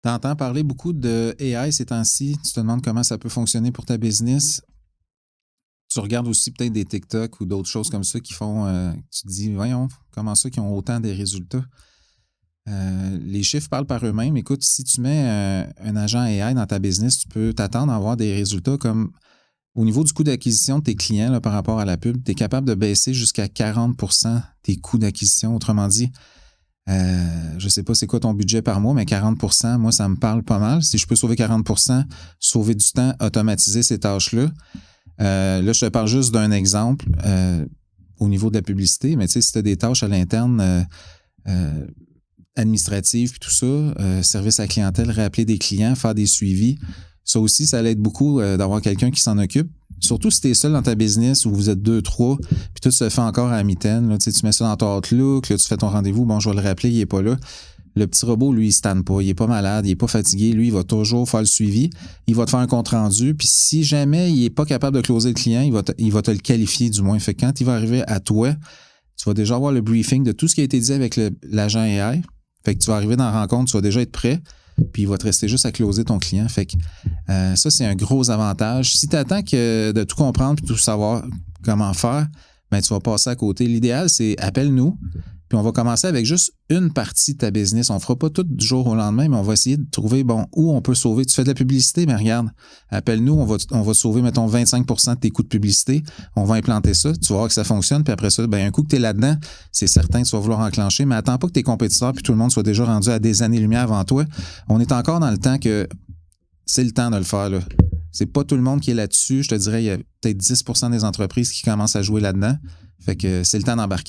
Tu entends parler beaucoup de AI ces temps-ci. Tu te demandes comment ça peut fonctionner pour ta business. Tu regardes aussi peut-être des TikTok ou d'autres choses comme ça qui font. Tu te dis, voyons, comment ça qui ont autant des résultats? Les chiffres parlent par eux-mêmes. Écoute, si tu mets un agent AI dans ta business, tu peux t'attendre à avoir des résultats comme au niveau du coût d'acquisition de tes clients là, par rapport à la pub, tu es capable de baisser jusqu'à 40% tes coûts d'acquisition. Autrement dit, je ne sais pas c'est quoi ton budget par mois, mais 40%, moi, ça me parle pas mal. Si je peux sauver 40%, sauver du temps, automatiser ces tâches-là. Là, je te parle juste d'un exemple au niveau de la publicité, mais tu sais, si tu as des tâches à l'interne administratives puis tout ça, service à la clientèle, réappeler des clients, faire des suivis, ça aussi, ça l'aide beaucoup d'avoir quelqu'un qui s'en occupe. Surtout si tu es seul dans ta business ou vous êtes 2, 3, puis tout se fait encore à mi-temps. Là, tu mets ça dans ton Outlook, là, tu fais ton rendez-vous, bon, je vais le rappeler, il n'est pas là. Le petit robot, lui, il ne se tanne pas, il n'est pas malade, il n'est pas fatigué, lui, il va toujours faire le suivi, il va te faire un compte-rendu, puis si jamais il n'est pas capable de closer le client, il va te le qualifier du moins. Fait que quand il va arriver à toi, tu vas déjà avoir le briefing de tout ce qui a été dit avec l'agent AI. Fait que tu vas arriver dans la rencontre, tu vas déjà être prêt, puis il va te rester juste à closer ton client. Fait que ça, c'est un gros avantage. Si tu attends de tout comprendre puis tout savoir comment faire, ben, tu vas passer à côté. L'idéal, c'est appelle-nous, puis on va commencer avec juste une partie de ta business. On ne fera pas tout du jour au lendemain, mais on va essayer de trouver, bon, où on peut sauver. Tu fais de la publicité, mais regarde, appelle-nous, on va sauver, mettons, 25% de tes coûts de publicité. On va implanter ça, tu vas voir que ça fonctionne, puis après ça, ben, un coup que tu es là-dedans, c'est certain que tu vas vouloir enclencher, mais attends pas que tes compétiteurs puis tout le monde soit déjà rendu à des années-lumière avant toi. On est encore dans le temps que c'est le temps de le faire, là. C'est pas tout le monde qui est là-dessus. Je te dirais, il y a peut-être 10% des entreprises qui commencent à jouer là-dedans. Fait que c'est le temps d'embarquer.